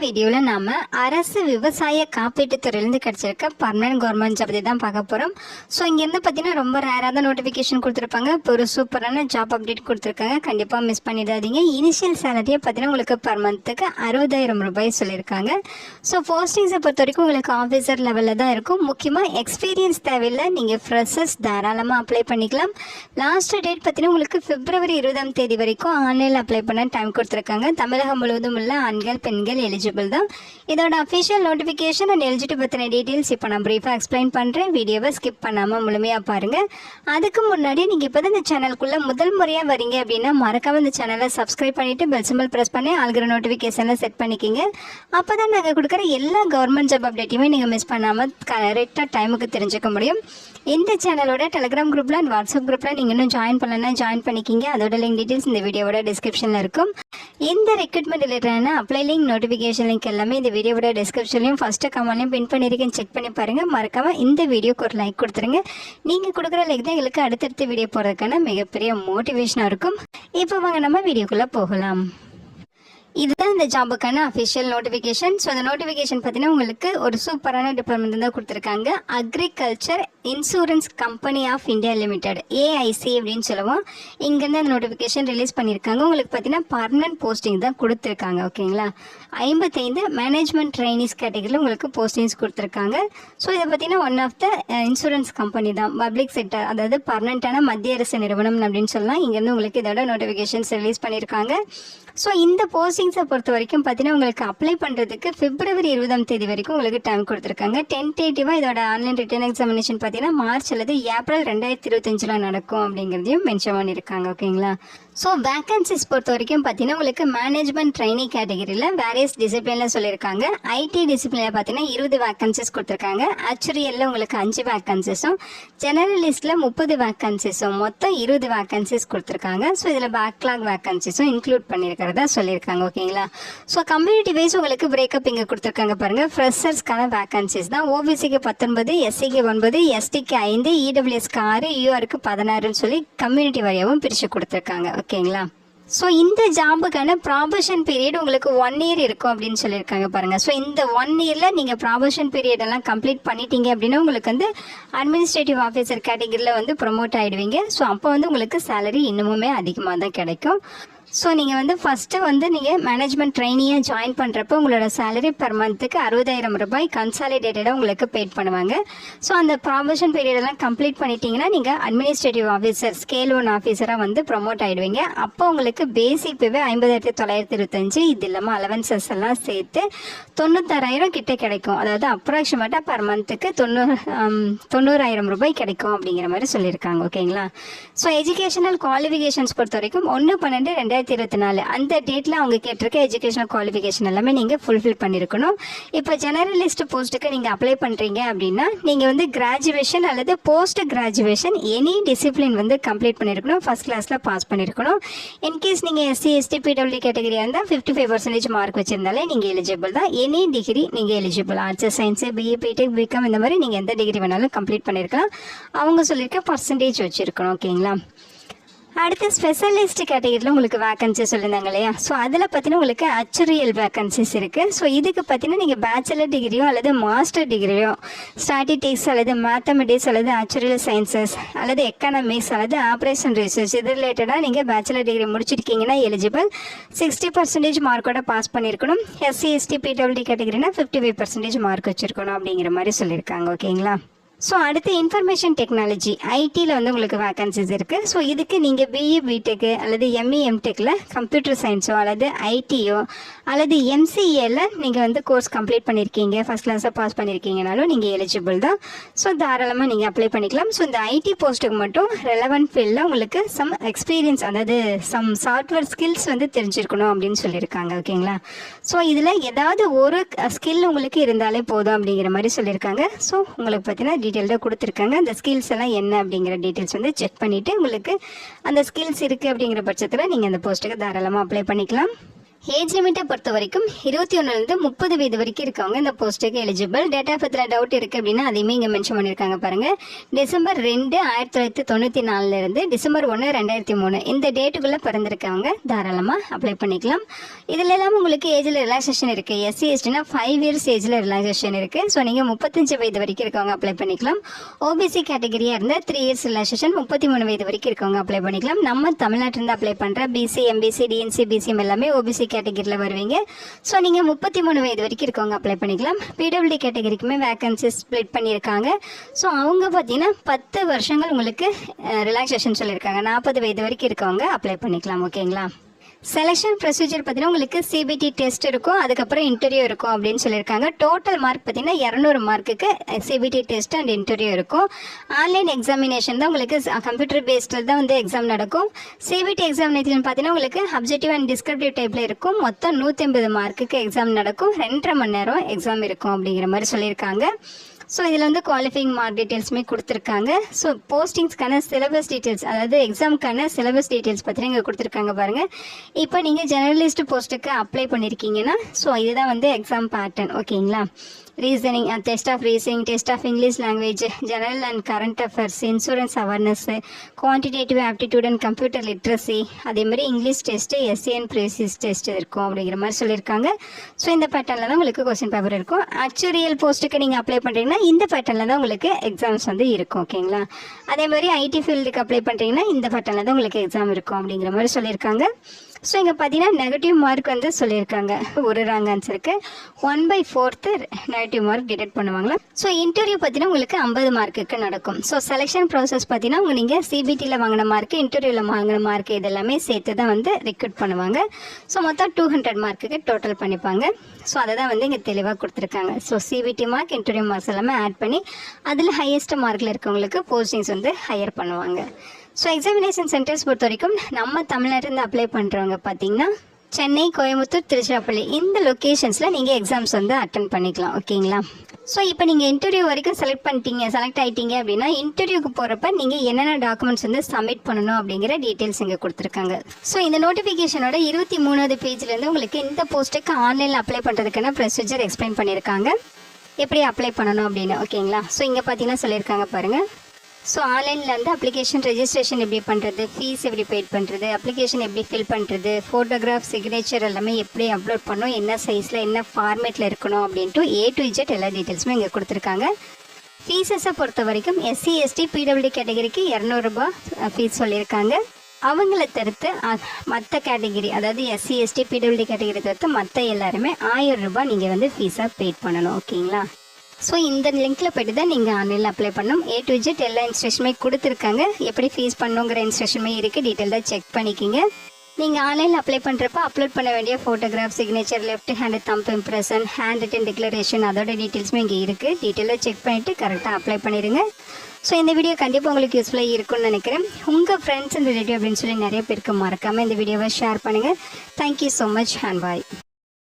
வீடியோவில் நாம் அரசு விவசாய காப்பீட்டுத் துறையிலேருந்து கிடச்சிருக்க பர்மனன்ட் கவர்மெண்ட் ஜாப் பற்றி தான் பார்க்க போகிறோம். ஸோ இங்கேருந்து பார்த்தீங்கன்னா ரொம்ப ரேராக தான் நோட்டிஃபிகேஷன் கொடுத்துருப்பாங்க. இப்போ ஒரு சூப்பரான ஜாப் அப்டேட் கொடுத்துருக்காங்க, கண்டிப்பாக மிஸ் பண்ணிடாதீங்க. இனிஷியல் சேலரியை பார்த்தீங்கன்னா உங்களுக்கு பர் மந்த்துக்கு 60,000 ரூபாய் சொல்லியிருக்காங்க. ஸோ போஸ்டிங்ஸை பொறுத்த வரைக்கும் உங்களுக்கு ஆஃபீஸர் லெவலில் தான் இருக்கும். முக்கியமாக எக்ஸ்பீரியன்ஸ் தேவையில்லை, நீங்கள் ஃப்ரெஷர்ஸ் தாராளமாக அப்ளை பண்ணிக்கலாம். லாஸ்ட் டேட் பார்த்தீங்கன்னா உங்களுக்கு February 20 வரைக்கும் ஆன்லைனில் அப்ளை பண்ண டைம் கொடுத்துருக்காங்க. தமிழகம் முழுவதும் உள்ள ஆண்கள் பெண்கள் எலிஜிபிள் தான். இதோட அஃபிஷியல் நோட்டிஃபிகேஷன் அண்ட் எலிஜிபிள் பற்றின டீட்டெயில்ஸ் இப்போ நான் ப்ரீஃபாக எக்ஸ்பிளைன் பண்ணுறேன். வீடியோவை ஸ்கிப் பண்ணாமல் முழுமையாக பாருங்கள். அதுக்கு முன்னாடி நீங்கள் இப்போ தான் இந்த சேனலுக்குள்ளே முதல் முறையாக வரீங்க அப்படின்னா மறக்காமல் இந்த சேனலை சப்ஸ்கிரைப் பண்ணிவிட்டு பெல் சிம்பிள் ப்ரெஸ் பண்ணி ஆல்கிற நோட்டிஃபிகேஷனில் செட் பண்ணிக்கிங்க. அப்போ தான் நாங்கள் கொடுக்குற எல்லா கவர்மெண்ட் ஜாப் அப்டேட்டையுமே நீங்கள் மிஸ் பண்ணாமல் கரெக்டாக டைமுக்கு தெரிஞ்சுக்க முடியும். இந்த சேனலோட டெலிகிராம் குரூப்பில் அண்ட் வாட்ஸ்அப் குரூப்பில் நீங்கள் இன்னும் ஜாயின் பண்ணலன்னா ஜாயின் பண்ணிக்கிங்க. அதோட லிங்க் டீட்டெயில்ஸ் இந்த வீடியோவோட டிஸ்கிரிப்ஷனில் இருக்கும். இந்த ரெக்ரூட்மெண்ட் ரிலேட்டடான அப்ளை லிங்க் நோட்டிஃபிகேஷன் லிங்க் எல்லாமே இந்த வீடியோவோட டிஸ்கிரிப்ஷன்லையும் ஃபஸ்ட்டு கமெண்ட்லையும் பின் பண்ணியிருக்கேன், செக் பண்ணி பாருங்கள். மறக்காமல் இந்த வீடியோக்கு ஒரு லைக் கொடுத்துருங்க. நீங்கள் கொடுக்குற லைக் தான் எங்களுக்கு அடுத்தடுத்த வீடியோ போடுறதுக்கான மிகப்பெரிய மோட்டிவேஷனாக இருக்கும். இப்போ வாங்க நம்ம வீடியோக்குள்ளே போகலாம். இதுதான் இந்த ஜாபுக்கான அஃபிஷியல் நோட்டிஃபிகேஷன். ஸோ அந்த நோட்டிஃபிகேஷன் பார்த்தீங்கன்னா உங்களுக்கு ஒரு சூப்பரான டிபார்ட்மெண்ட் தான் கொடுத்துருக்காங்க. Agriculture insurance company of India limited, AIC அப்படின்னு சொல்லுவோம். இங்கேருந்து அந்த நோட்டிஃபிகேஷன் ரிலீஸ் பண்ணியிருக்காங்க. உங்களுக்கு பார்த்தீங்கன்னா பர்மனன்ட் போஸ்டிங் தான் கொடுத்துருக்காங்க. ஓகேங்களா, 55 மேனேஜ்மெண்ட் ட்ரைனிஸ் கேட்டகரியில் உங்களுக்கு போஸ்டிங்ஸ் கொடுத்துருக்காங்க. ஸோ இதை பார்த்தீங்கன்னா one of the insurance company தான், பப்ளிக் செக்டர், அதாவது பர்மனெண்ட்டான மத்திய அரசு நிறுவனம் அப்படின்னு சொல்லலாம். இங்கேருந்து உங்களுக்கு இதோட நோட்டிஃபிகேஷன்ஸ் ரிலீஸ் பண்ணியிருக்காங்க. ஸோ இந்த போஸ்டிங்ஸை பொறுத்த வரைக்கும் பார்த்தீங்கன்னா உங்களுக்கு அப்ளை பண்ணுறதுக்கு February 20 வரைக்கும் உங்களுக்கு டைம் கொடுத்துருக்காங்க. டென்டேட்டிவாக இதோட ஆன்லைன் ரிட்டன் எக்ஸாமினேஷன் பார்த்தீங்கன்னா மார்ச் அல்லது ஏப்ரல் 2025 நடக்கும் அப்படிங்கிறதையும் மென்ஷன் பண்ணியிருக்காங்க. ஓகேங்களா, ஸோ வேக்கன்சிஸ் பொறுத்த வரைக்கும் பார்த்தீங்கன்னா உங்களுக்கு மேனேஜ்மெண்ட் ட்ரைனிங் கேட்டகரியில் வேரியஸ் டிசிப்ளினில் சொல்லியிருக்காங்க. IT டிசிப்ளினில் பார்த்தீங்கன்னா 20 வேக்கன்சிஸ் கொடுத்துருக்காங்க. ஆக்சுரியலில் உங்களுக்கு 5 வேக்கன்சிஸும், ஜெனரலிஸ்ட்டில் 30 வேக்கன்சிஸும், மொத்தம் 20 வேக்கன்சிஸ் கொடுத்துருக்காங்க. ஸோ இதில் பேக்லாக் வேக்கன்சிஸும் இன்க்ளூட் பண்ணியிருக்கிறதா சொல்லியிருக்காங்க. ஓகேங்களா, ஸோ கம்யூனிட்டி வைஸ் உங்களுக்கு பிரேக்கப் இங்கே கொடுத்துருக்காங்க பாருங்கள். ஃப்ரெஷர்ஸ்க்கான வேக்கன்சிஸ் தான். OBCக்கு 19, SCக்கு 9, STக்கு 5, EWSக்கு 6, URக்கு 16 சொல்லி கம்யூனிட்டி வாரியாகவும் பிரித்து கொடுத்துருக்காங்க. ஓகேங்களா, ஸோ இந்த ஜாபுக்கான ப்ராபஷன் பீரியட் உங்களுக்கு 1 year இருக்கும் அப்படின்னு சொல்லியிருக்காங்க பாருங்கள். ஸோ இந்த 1 yearல நீங்கள் ப்ராபஷன் பீரியட் எல்லாம் கம்ப்ளீட் பண்ணிட்டீங்க அப்படின்னா உங்களுக்கு வந்து அட்மினிஸ்ட்ரேட்டிவ் ஆஃபீஸர் கேட்டகரியில் வந்து ப்ரொமோட் ஆகிடுவீங்க. ஸோ அப்போ வந்து உங்களுக்கு சேலரி இன்னுமுமே அதிகமாக தான் கிடைக்கும். ஸோ நீங்கள் வந்து ஃபஸ்ட்டு வந்து நீங்கள் மேனேஜ்மெண்ட் ட்ரைனியாக ஜாயின் பண்ணுறப்போ உங்களோட சேலரி பெர் மந்த்துக்கு 60,000 ரூபாய் கன்சாலிடேட்டடாக உங்களுக்கு பெய்ட் பண்ணுவாங்க. ஸோ அந்த ப்ராமோஷன் பீரியடெல்லாம் கம்ப்ளீட் பண்ணிட்டீங்கன்னா நீங்கள் அட்மினிஸ்ட்ரேட்டிவ் ஆஃபீஸர், ஸ்கேல் 1 ஆஃபீஸராக வந்து ப்ரொமோட் ஆகிடுவீங்க. அப்போ உங்களுக்கு பேசிக் பேவே 50,925, இது இல்லாமல் அலவன்சஸ் எல்லாம் சேர்த்து 96,000 கிட்ட கிடைக்கும். அதாவது அப்ராக்சிமேட்டாக பெர் மந்த்துக்கு 90,000 ரூபாய் கிடைக்கும் அப்படிங்கிற மாதிரி சொல்லியிருக்காங்க. ஓகேங்களா, ஸோ எஜுகேஷனல் குவாலிஃபிகேஷன்ஸ் பொறுத்த வரைக்கும் 1/12/2024 அந்த டேட்டில் அவங்க கேட்டிருக்க எஜுகேஷனல் குவாலிஃபிகேஷன் எல்லாமே நீங்கள் ஃபுல்ஃபில் பண்ணியிருக்கணும். இப்போ ஜெனரலிஸ்ட் போஸ்ட்டுக்கு நீங்கள் அப்ளை பண்ணுறீங்க அப்படின்னா நீங்கள் வந்து கிராஜுவேஷன் அல்லது போஸ்ட் கிராஜுவேஷன் எனி டிசிப்ளின் வந்து கம்ப்ளீட் பண்ணியிருக்கணும், ஃபஸ்ட் கிளாஸில் பாஸ் பண்ணியிருக்கணும். இன்கேஸ் நீங்கள் SC ST PWD கேட்டகரியாக இருந்தால் 55% மார்க் வச்சுருந்தாலே நீங்கள் எலிஜிபிள் தான். எனி டிகிரி நீங்கள் eligible, arts, science, BE, BTech, BCom இந்த மாதிரி நீங்கள் எந்த டிகிரி வேணாலும் கம்ப்ளீட் பண்ணியிருக்கலாம். அவங்க சொல்லியிருக்க பர்சன்டேஜ் வச்சுருக்கணும். ஓகேங்களா, அடுத்து ஸ்பெஷலிஸ்ட் கேட்டகரியில் உங்களுக்கு வேக்கன்சி சொல்லியிருந்தாங்க இல்லையா. ஸோ அதில் பார்த்தீங்கன்னா உங்களுக்கு அச்சுரியல் வேக்கன்சிஸ் இருக்குது. ஸோ இதுக்கு பார்த்தீங்கன்னா நீங்கள் பேச்சுலர் டிகிரியோ அல்லது மாஸ்டர் டிகிரியோ ஸ்டாட்டிஸ்டிக்ஸ் அல்லது மேத்தமெட்டிக்ஸ் அல்லது அச்சுரியல் சயின்சஸ் அல்லது எக்கனாமிக்ஸ் அல்லது ஆப்ரேஷன் ரிசர்ச் இது ரிலேட்டடாக நீங்கள் பேச்சுலர் டிகிரி முடிச்சிருக்கீங்கன்னா எலிஜிபிள். 60% மார்க்கோட பாஸ் பண்ணியிருக்கணும். SC ST PWD கேட்டகரினா 55% மார்க் வச்சுருக்கணும் அப்படிங்கிற மாதிரி சொல்லியிருக்காங்க. ஓகேங்களா, ஸோ அடுத்து இன்ஃபர்மேஷன் டெக்னாலஜி ITயில் வந்து உங்களுக்கு வேக்கன்சிஸ் இருக்குது. ஸோ இதுக்கு நீங்கள் BE BTech அல்லது ME MTechல கம்ப்யூட்டர் சயின்ஸோ அல்லது ITயோ அல்லது MCAல நீங்கள் வந்து கோர்ஸ் கம்ப்ளீட் பண்ணியிருக்கீங்க, ஃபஸ்ட் கிளாஸை பாஸ் பண்ணியிருக்கீங்கனாலும் நீங்கள் எலிஜிபிள் தான். ஸோ தாராளமாக நீங்கள் அப்ளை பண்ணிக்கலாம். ஸோ இந்த IT போஸ்ட்டுக்கு மட்டும் ரெலவெண்ட் ஃபீல்டில் உங்களுக்கு சம் எக்ஸ்பீரியன்ஸ், அதாவது சம் சாஃப்ட்வேர் ஸ்கில்ஸ் வந்து தெரிஞ்சிருக்கணும் அப்படின்னு சொல்லியிருக்காங்க. ஓகேங்களா, ஸோ இதில் ஏதாவது ஒரு ஸ்கில் உங்களுக்கு இருந்தாலே போதும் அப்படிங்கிற மாதிரி சொல்லியிருக்காங்க. ஸோ உங்களுக்கு பார்த்தீங்கன்னா டீட்டெயில்டாக கொடுத்துருக்காங்க. அந்த ஸ்கில்ஸ் எல்லாம் என்ன அப்படிங்கிற டீட்டெயில்ஸ் வந்து செக் பண்ணிவிட்டு உங்களுக்கு அந்த ஸ்கில்ஸ் இருக்குது அப்படிங்கிற பட்சத்தில் நீங்கள் அந்த போஸ்ட்டுக்கு தாராளமாக அப்ளை பண்ணிக்கலாம். ஏஜ் லிமிட்டை பொறுத்த வரைக்கும் 21லேருந்து 30 வயது வரைக்கும் இருக்கவங்க இந்த போஸ்ட்டுக்கு எலிஜிபிள். டேட் ஆஃப் பர்த்தில் டவுட் இருக்குது அப்படின்னா அதையுமே இங்கே மென்ஷன் பண்ணியிருக்காங்க பாருங்கள். டிசம்பர் 2, 1994 டிசம்பர் 1, 2003 இந்த டேட்டுக்குள்ளே பிறந்திருக்கவங்க தாராளமாக அப்ளை பண்ணிக்கலாம். இதில் எல்லாம் உங்களுக்கு ஏஜில் ரிலாக்ஸேஷன் இருக்குது. எஸ்சி எஸ்டினா 5 இயர்ஸ் ஏஜில் ரிலாக்ஸேஷன் இருக்குது. ஸோ நீங்கள் 35 வயது வரைக்கும் இருக்கவங்க அப்ளை பண்ணிக்கலாம். ஓபிசி கேட்டகரியாக இருந்தால் 3 இயர்ஸ் ரிலாக்ஸேஷன், 33 வயது வரைக்கும் இருக்கவங்க அப்ளை பண்ணிக்கலாம். நம்ம தமிழ்நாட்டிலேருந்து அப்ளை பண்ணுற பிசி, எம்பிசி, டிஎன்சி, பிசிஎம் எல்லாமே ஓபிசி கேட்டகரியில் வருவீங்க. ஸோ நீங்கள் 33 வயது வரைக்கும் இருக்கவங்க அப்ளை பண்ணிக்கலாம். பிடபிள்யூடி கேட்டகரிக்குமே வேகன்சி ஸ்ப்ளிட் பண்ணியிருக்காங்க. ஸோ அவங்க பார்த்தீங்கன்னா 10 வருஷங்கள் உங்களுக்கு ரிலாக்ஸேஷன் சொல்லியிருக்காங்க. 40 வயது வரைக்கும் இருக்கவங்க அப்ளை பண்ணிக்கலாம். ஓகேங்களா? செலெக்ஷன் ப்ரொசீஜர் பார்த்தீங்கன்னா உங்களுக்கு சிபிடி டெஸ்ட் இருக்கும், அதுக்கப்புறம் இன்டர்வியூ இருக்கும் அப்படின்னு சொல்லியிருக்காங்க. டோட்டல் மார்க் பார்த்தீங்கன்னா 200 மார்க்குக்கு சிபிடி டெஸ்ட் அண்ட் இன்டர்வியூ இருக்கும். ஆன்லைன் எக்ஸாமினேஷன் தான் உங்களுக்கு கம்ப்யூட்டர் பேஸ்டில் தான் வந்து எக்ஸாம் நடக்கும். சிபிடி எக்ஸாமினேஷன் பார்த்தீங்கன்னா உங்களுக்கு அப்ஜெக்டிவ் அண்ட் டிஸ்கிரிப்டிவ் டைப்பில் இருக்கும். மொத்தம் 150 மார்க்குக்கு எக்ஸாம் நடக்கும். 2.5 மணி நேரம் எக்ஸாம் இருக்கும் அப்படிங்கிற மாதிரி சொல்லியிருக்காங்க. ஸோ இதில் வந்து குவாலிஃபைங் மார்க் டீட்டெயில்ஸுமே கொடுத்துருக்காங்க. ஸோ போஸ்டிங்ஸ்க்கான சிலபஸ் டீட்டெயில்ஸ், அதாவது எக்ஸாமுக்கான சிலபஸ் டீட்டெயில்ஸ் பற்றி இங்கே கொடுத்துருக்காங்க பாருங்கள். இப்போ நீங்கள் ஜெனரலிஸ்ட் போஸ்ட்டுக்கு அப்ளை பண்ணியிருக்கீங்கன்னா ஸோ இதுதான் வந்து எக்ஸாம் பேட்டர்ன். ஓகேங்களா? Reasoning, test of reasoning, test of English language, general and current affairs, insurance awareness, quantitative aptitude and computer literacy, அதேமாதிரி English test, essay and precis test இருக்கும் அப்படிங்கிற மாதிரி சொல்லியிருக்காங்க. ஸோ இந்த பேட்டர்னில் தான் உங்களுக்கு கொஸ்டின் பேப்பர் இருக்கும். ஆக்சுவரியல் போஸ்ட்டுக்கு நீங்கள் அப்ளை பண்ணுறீங்கன்னா இந்த பேட்டர்னில் தான் உங்களுக்கு எக்ஸாம்ஸ் வந்து இருக்கும். ஓகேங்களா? அதே மாதிரி ஐடி ஃபீல்டுக்கு அப்ளை பண்ணுறீங்கன்னா இந்த பேட்டர்னில் தான் உங்களுக்கு எக்ஸாம் இருக்கும் அப்படிங்கிற மாதிரி சொல்லியிருக்காங்க. ஸோ இங்கே பார்த்தீங்கன்னா நெகட்டிவ் மார்க் வந்து சொல்லியிருக்காங்க. ஒரு ராங் ஆன்சருக்கு 1/4 நெகட்டிவ் மார்க் டிடெக்ட் பண்ணுவாங்களா. ஸோ இன்டர்வியூ பார்த்தீங்கன்னா உங்களுக்கு 50 மார்க்குக்கு நடக்கும். ஸோ செலெக்ஷன் ப்ராசஸ் பார்த்தீங்கன்னா நீங்கள் சிபிடியில் வாங்கின மார்க்கு, இன்டர்வியூவில் வாங்கின மார்க்கு இதெல்லாமே சேர்த்து தான் வந்து ரெக்ரூட் பண்ணுவாங்க. ஸோ மொத்தம் 200 மார்க்குக்கு டோட்டல் பண்ணிப்பாங்க. ஸோ அதை தான் வந்து இங்கே தெளிவாக கொடுத்துருக்காங்க. So CBT mark, interview marks எல்லாமே ஆட் பண்ணி அதில் ஹையஸ்ட் மார்க்கில் இருக்கவங்களுக்கு போஸ்டிங்ஸ் வந்து ஹையர் பண்ணுவாங்க. ஸோ எக்ஸாமினேஷன் சென்டர்ஸ் பொறுத்த வரைக்கும் நம்ம தமிழ்நாட்டிலேருந்து அப்ளை பண்ணுறவங்க பார்த்தீங்கன்னா சென்னை, கோயம்புத்தூர், திருச்சிராப்பள்ளி இந்த லொக்கேஷன்ஸில் நீங்கள் எக்ஸாம்ஸ் வந்து அட்டன் பண்ணிக்கலாம். ஓகேங்களா? ஸோ இப்போ நீங்கள் இன்டர்வியூ வரைக்கும் செலக்ட் ஆகிட்டீங்க அப்படின்னா இன்டர்வியூக்கு போகிறப்ப நீங்கள் என்னென்ன டாக்குமெண்ட்ஸ் வந்து சப்மிட் பண்ணணும் அப்படிங்கிற டீட்டெயில்ஸ் இங்கே கொடுத்துருக்காங்க. ஸோ இந்த நோட்டிஃபிகேஷனோட 23வது பேஜ்லேருந்து உங்களுக்கு இந்த போஸ்ட்டுக்கு ஆன்லைனில் அப்ளை பண்ணுறதுக்கான ப்ரொசீஜர் எக்ஸ்பிளைன் பண்ணியிருக்காங்க, எப்படி அப்ளை பண்ணணும் அப்படின்னு. ஓகேங்களா? ஸோ இங்கே பார்த்தீங்கன்னா சொல்லியிருக்காங்க பாருங்கள். ஸோ ஆன்லைனில் வந்து அப்ளிகேஷன் ரெஜிஸ்ட்ரேஷன் எப்படி பண்ணுறது, ஃபீஸ் எப்படி பெய்ட் பண்ணுறது, அப்ளிகேஷன் எப்படி ஃபில் பண்ணுறது, ஃபோட்டோகிராஃப், சிக்னேச்சர் எல்லாமே எப்படி அப்லோட் பண்ணணும், என்ன சைஸில் என்ன ஃபார்மேட்டில் இருக்கணும் அப்படின்ட்டு A to Z எல்லா டீட்டெயில்ஸுமே இங்கே கொடுத்துருக்காங்க. ஃபீஸஸை பொறுத்த வரைக்கும் எஸ்சி, எஸ்டி, பிடபிள்யூடி கேட்டகரிக்கு 200 ரூபாய் ஃபீஸ் சொல்லியிருக்காங்க. அவங்கள தவிர்த்து மற்ற கேட்டகிரி, அதாவது எஸ்சி, எஸ்டி, பிடபிள்யூடி கேட்டகரி தவிர்த்து மற்ற எல்லாருமே 1000 ரூபாய் நீங்கள் வந்து ஃபீஸாக பெய்ட் பண்ணணும். ஓகேங்களா? ஸோ இந்த லிங்க்கில் போய்ட்டு தான் நீங்கள் ஆன்லைனில் அப்ளை பண்ணணும். A to Z எல்லா இன்ஸ்ட்ரக்ஷனுமே கொடுத்துருக்காங்க. எப்படி ஃபீஸ் பண்ணுங்கிற இன்ஸ்ட்ரக்ஷனுமே இருக்குது. டீட்டெயிலாக செக் பண்ணிக்கிங்க. நீங்கள் ஆன்லைனில் அப்ளை பண்ணுறப்ப அப்லோட் பண்ண வேண்டிய photograph, signature, left hand thumb impression, hand return declaration அதோட டீட்டெயில்ஸுமே இங்கே இருக்குது. டீட்டெயிலாக செக் பண்ணிவிட்டு கரெக்டாக அப்ளை பண்ணிடுங்க. ஸோ இந்த வீடியோ கண்டிப்பாக உங்களுக்கு யூஸ்ஃபுல்லாக இருக்கும்னு நினைக்கிறேன். உங்கள் ஃப்ரெண்ட்ஸ் அண்ட் ரிலேட்டிவ் அப்படின்னு சொல்லி நிறைய பேருக்கு மறக்காமல் இந்த வீடியோவை ஷேர் பண்ணுங்கள். Thank you so much and bye.